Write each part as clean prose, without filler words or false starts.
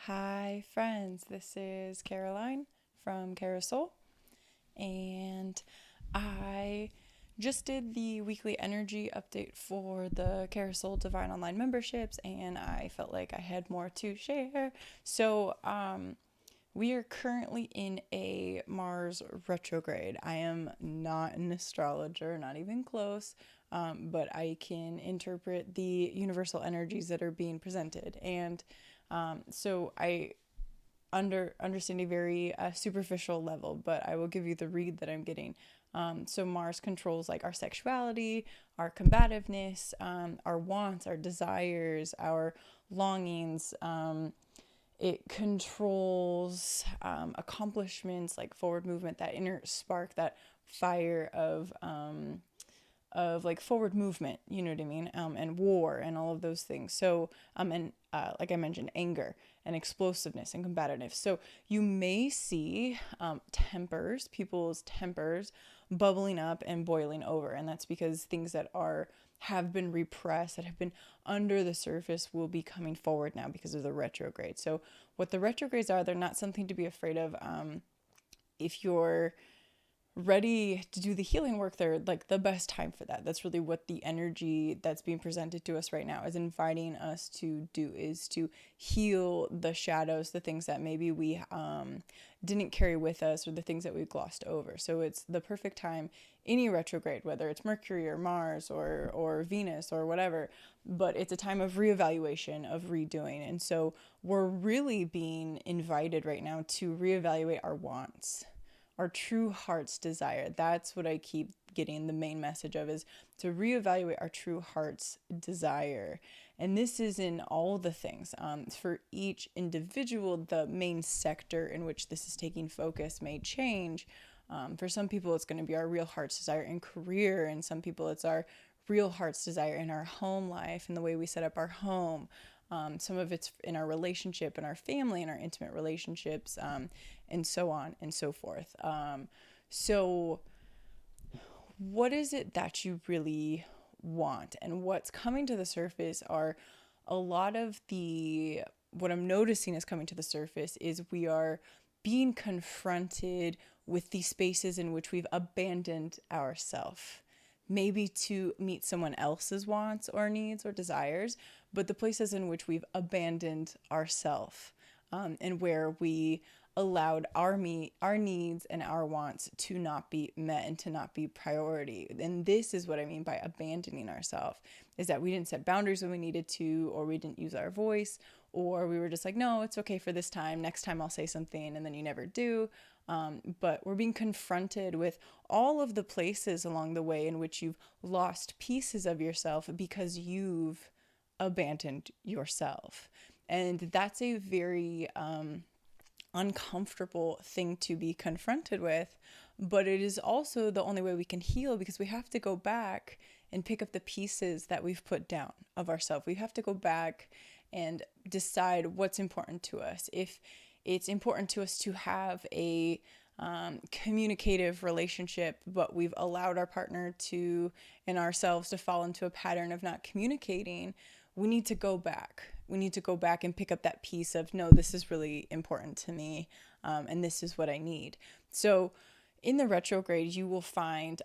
Hi, friends. This is Caroline from Carousel, and I just did the weekly energy update for the Carousel Divine Online memberships, and I felt like I had more to share. We are currently in a Mars retrograde. I am not an astrologer, not even close, but I can interpret the universal energies that are being presented. And so I understand a very superficial level, but I will give you the read that I'm getting. So Mars controls like our sexuality, our combativeness, our wants, our desires, our longings. It controls accomplishments like forward movement, that inner spark, that fire of like forward movement, you know what I mean? And war and all of those things. So, and like I mentioned, anger and explosiveness and combativeness. So you may see people's tempers bubbling up and boiling over. And that's because things that have been repressed, that have been under the surface, will be coming forward now because of the retrograde. So what the retrogrades are, they're not something to be afraid of. If you're ready to do the healing work, they're like the best time for that. That's really what the energy that's being presented to us right now is inviting us to do, is to heal the shadows, the things that maybe we didn't carry with us, or the things that we glossed over. So it's the perfect time, any retrograde, whether it's Mercury or Mars or Venus or whatever, but it's a time of reevaluation, of redoing. And so we're really being invited right now to reevaluate our wants, our true heart's desire. That's what I keep getting the main message of, is to reevaluate our true heart's desire. And this is in all the things. For each individual, the main sector in which this is taking focus may change. For some people, it's going to be our real heart's desire in career, and some people it's our real heart's desire in our home life and the way we set up our home. Some of it's in our relationship and our family and our intimate relationships, and so on and so forth. So, what is it that you really want? And what's coming to the surface are a lot of what I'm noticing is coming to the surface is we are being confronted with the spaces in which we've abandoned ourselves, maybe to meet someone else's wants or needs or desires, but the places in which we've abandoned ourselves, and where we allowed our needs and our wants to not be met and to not be priority. And this is what I mean by abandoning ourselves, is that we didn't set boundaries when we needed to, or we didn't use our voice, or we were just like, no, it's okay for this time. Next time I'll say something, and then you never do. But we're being confronted with all of the places along the way in which you've lost pieces of yourself because you've abandoned yourself. And that's a very uncomfortable thing to be confronted with, but it is also the only way we can heal, because we have to go back and pick up the pieces that we've put down of ourselves. We have to go back and decide what's important to us. If it's important to us to have a communicative relationship, but we've allowed our partner to and ourselves to fall into a pattern of not communicating, we need to go back. We need to go back and pick up that piece of, no, this is really important to me, and this is what I need. So in the retrograde, you will find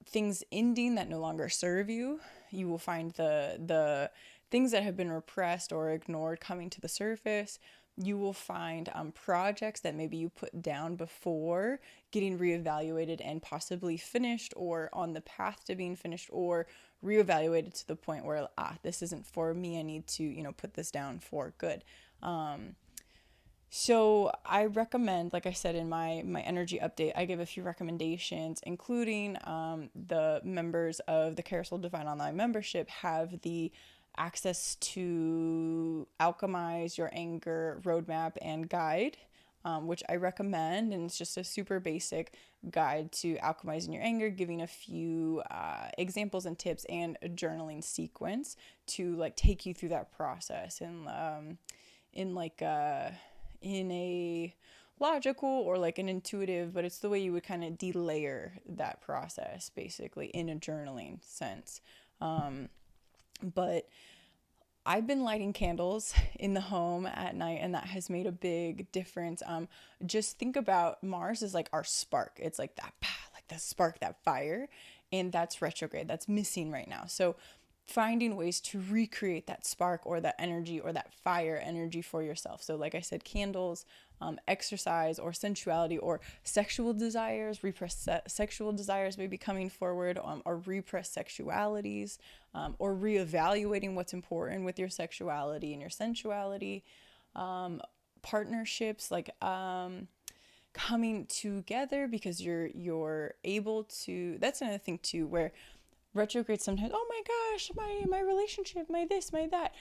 things ending that no longer serve you. You will find the things that have been repressed or ignored coming to the surface. You will find projects that maybe you put down before getting reevaluated and possibly finished, or on the path to being finished, or reevaluated to the point where, this isn't for me. I need to, put this down for good. So I recommend, like I said in my energy update, I give a few recommendations, including the members of the Carousel Divine Online membership have the access to Alchemize Your Anger Roadmap and Guide, which I recommend. And it's just a super basic guide to alchemizing your anger, giving a few examples and tips, and a journaling sequence to like take you through that process, and in a logical or like an intuitive, but it's the way you would kind of delayer that process, basically, in a journaling sense. But I've been lighting candles in the home at night, and that has made a big difference. Just think about Mars is like our spark. It's like that, like the spark, that fire, and that's retrograde. That's missing right now. So finding ways to recreate that spark or that energy or that fire energy for yourself. So, like I said, candles, exercise or sensuality or sexual desires, repressed sexual desires may be coming forward, or repressed sexualities, or reevaluating what's important with your sexuality and your sensuality. Partnerships like coming together because you're able to. That's another thing too, where retrograde sometimes, oh my gosh, my relationship, my this, my that.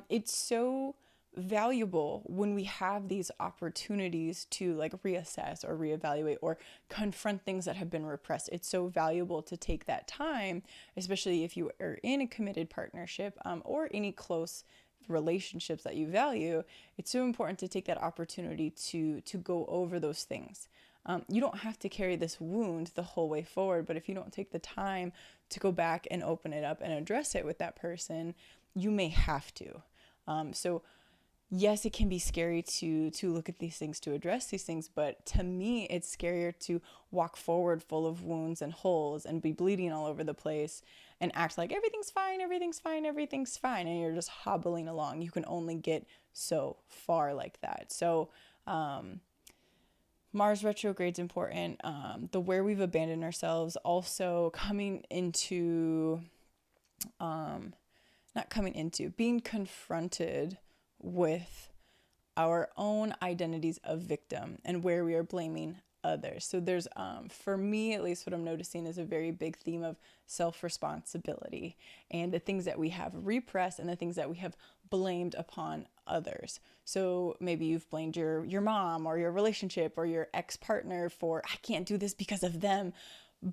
It's so valuable when we have these opportunities to like reassess or reevaluate or confront things that have been repressed. It's so valuable to take that time, especially if you are in a committed partnership, or any close relationships that you value. It's so important to take that opportunity to go over those things. You don't have to carry this wound the whole way forward, but if you don't take the time to go back and open it up and address it with that person, you may have to. So yes, it can be scary to look at these things, to address these things, but to me, it's scarier to walk forward full of wounds and holes and be bleeding all over the place and act like everything's fine, everything's fine, everything's fine, and you're just hobbling along. You can only get so far like that. So, Mars retrograde's important. The where we've abandoned ourselves, also coming into, not coming into, being confronted with our own identities of victim and where we are blaming others. So there's, for me at least, what I'm noticing is a very big theme of self-responsibility and the things that we have repressed and the things that we have blamed upon others. So maybe you've blamed your mom or your relationship or your ex-partner for, I can't do this because of them.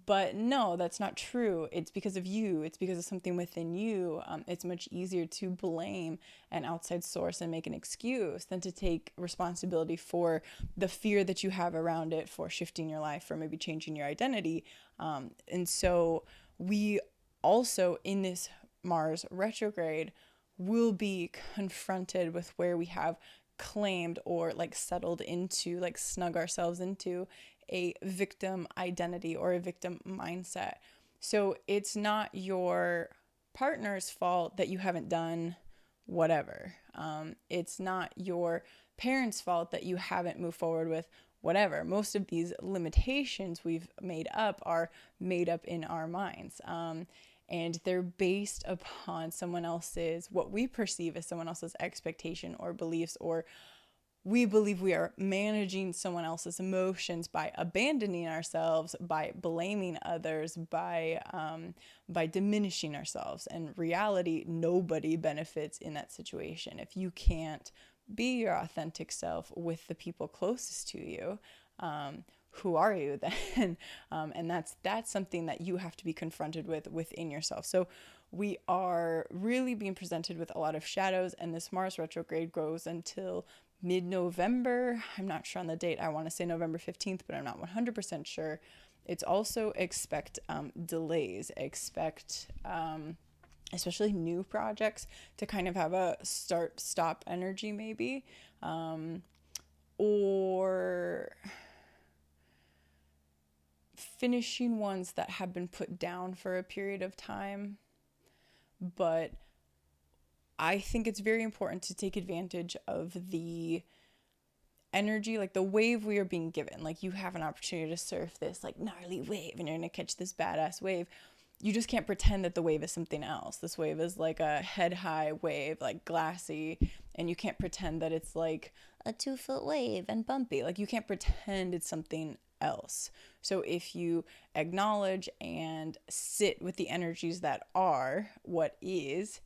But no, that's not true. It's because of you. It's because of something within you. It's much easier to blame an outside source and make an excuse than to take responsibility for the fear that you have around it, for shifting your life, or maybe changing your identity. And so we also, in this Mars retrograde, will be confronted with where we have claimed or like settled into, like snug ourselves into a victim identity or a victim mindset. So it's not your partner's fault that you haven't done whatever. It's not your parents' fault that you haven't moved forward with whatever. Most of these limitations we've made up are made up in our minds. And they're based upon someone else's, what we perceive as someone else's expectation or beliefs, or we believe we are managing someone else's emotions by abandoning ourselves, by blaming others, by diminishing ourselves. And reality, nobody benefits in that situation. If you can't be your authentic self with the people closest to you, who are you then? And that's something that you have to be confronted with within yourself. So we are really being presented with a lot of shadows, and this Mars retrograde goes until mid-November. I'm not sure on the date. I want to say November 15th, but I'm not 100% sure. It's also expect delays, expect especially new projects to kind of have a start-stop energy maybe, or finishing ones that have been put down for a period of time. But I think it's very important to take advantage of the energy, like the wave we are being given. Like you have an opportunity to surf this like gnarly wave and you're going to catch this badass wave. You just can't pretend that the wave is something else. This wave is like a head high wave, like glassy, and you can't pretend that it's like a 2-foot wave and bumpy. Like you can't pretend it's something else. So if you acknowledge and sit with the energies that are what is,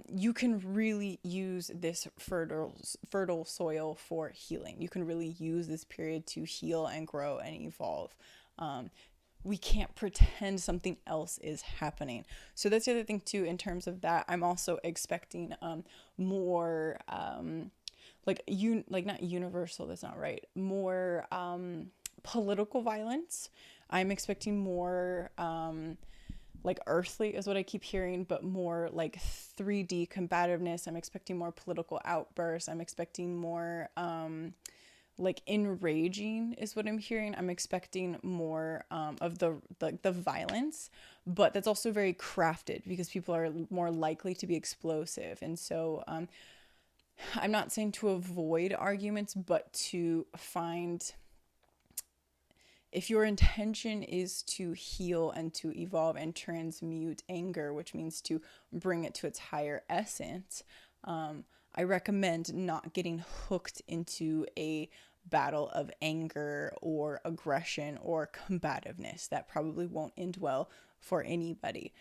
you can really use this fertile soil for healing. You can really use this period to heal and grow and evolve. We can't pretend something else is happening. So that's the other thing too, in terms of that. I'm also expecting more not universal, that's not right, more political violence. I'm expecting more like earthly is what I keep hearing, but more like 3D combativeness. I'm expecting more political outbursts. I'm expecting more like enraging is what I'm hearing. I'm expecting more of the violence, but that's also very crafted because people are more likely to be explosive. And so I'm not saying to avoid arguments, but to find, if your intention is to heal and to evolve and transmute anger, which means to bring it to its higher essence, I recommend not getting hooked into a battle of anger or aggression or combativeness. That probably won't end well for anybody.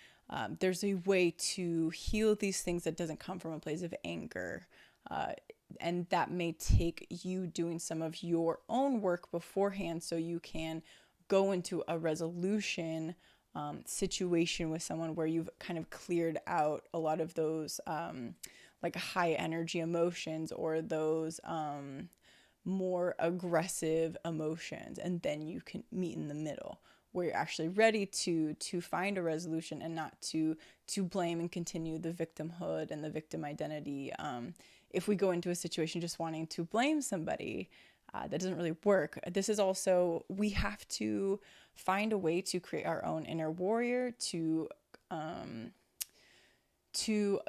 There's a way to heal these things that doesn't come from a place of anger. And that may take you doing some of your own work beforehand so you can go into a resolution situation with someone where you've kind of cleared out a lot of those like high energy emotions or those more aggressive emotions, and then you can meet in the middle where you're actually ready to find a resolution and not to blame and continue the victimhood and the victim identity. If we go into a situation just wanting to blame somebody, that doesn't really work. This is also, we have to find a way to create our own inner warrior, to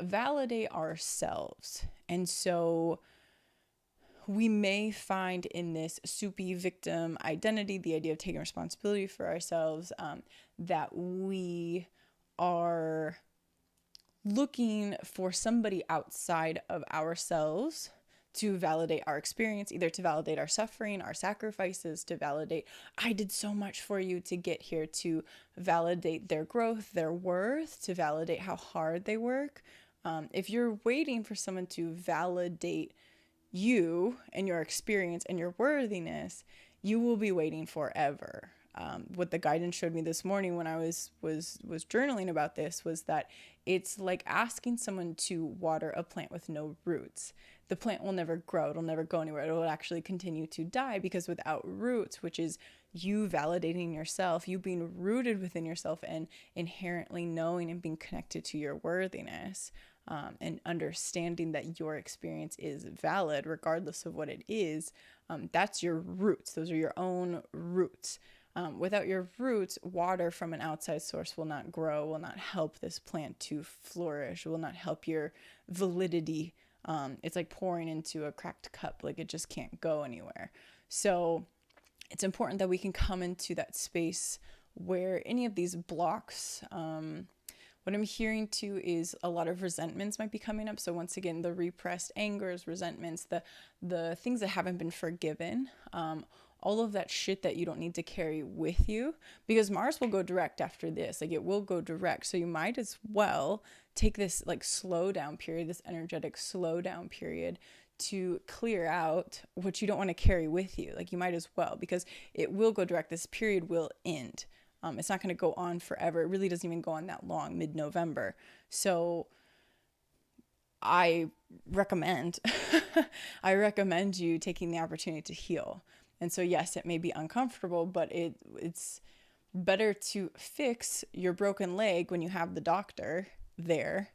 validate ourselves. And so we may find in this soupy victim identity, the idea of taking responsibility for ourselves, that we are looking for somebody outside of ourselves to validate our experience, either to validate our suffering, our sacrifices, to validate, I did so much for you to get here, to validate their growth, their worth, to validate how hard they work. If you're waiting for someone to validate you and your experience and your worthiness, you will be waiting forever. What the guidance showed me this morning when I was journaling about this was that it's like asking someone to water a plant with no roots. The plant will never grow. It'll never go anywhere. It will actually continue to die because without roots, which is you validating yourself, you being rooted within yourself and inherently knowing and being connected to your worthiness, and understanding that your experience is valid regardless of what it is, that's your roots. Those are your own roots. Without your roots, water from an outside source will not grow, will not help this plant to flourish, will not help your validity. It's like pouring into a cracked cup, like it just can't go anywhere. So it's important that we can come into that space where any of these blocks, what I'm hearing too is a lot of resentments might be coming up. So once again, the repressed angers, resentments, the things that haven't been forgiven, all of that shit that you don't need to carry with you, because Mars will go direct after this. Like it will go direct. So you might as well take this like slow down period, this energetic slow down period to clear out what you don't want to carry with you. Like you might as well, because it will go direct. This period will end. It's not going to go on forever. It really doesn't even go on that long, mid-November. So I recommend, I recommend you taking the opportunity to heal. And so, yes, it may be uncomfortable, but it's better to fix your broken leg when you have the doctor there.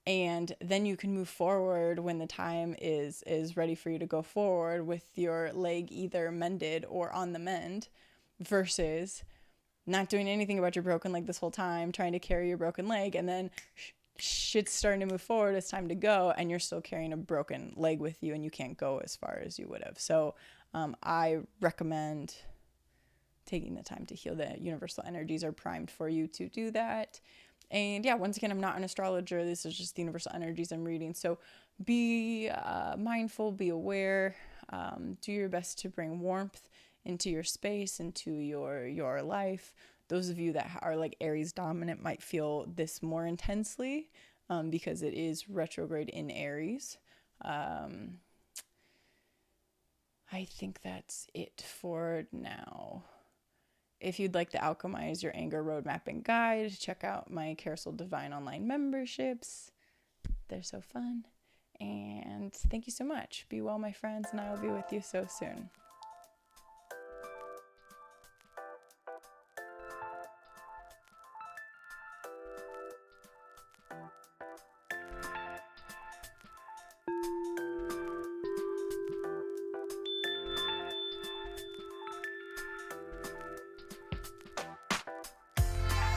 And then you can move forward when the time is ready for you to go forward with your leg either mended or on the mend, versus not doing anything about your broken leg this whole time, trying to carry your broken leg, and then shit's starting to move forward, it's time to go, and you're still carrying a broken leg with you and you can't go as far as you would have. So I recommend taking the time to heal. The universal energies are primed for you to do that. And yeah, once again, I'm not an astrologer. This is just the universal energies I'm reading. So be mindful, be aware, do your best to bring warmth into your space, into your life. Those of you that are like Aries dominant might feel this more intensely because it is retrograde in Aries. I think that's it for now. If you'd like to alchemize your anger roadmap and guide, check out my Carousel Divine online memberships. They're so fun. And thank you so much. Be well, my friends, and I will be with you so soon.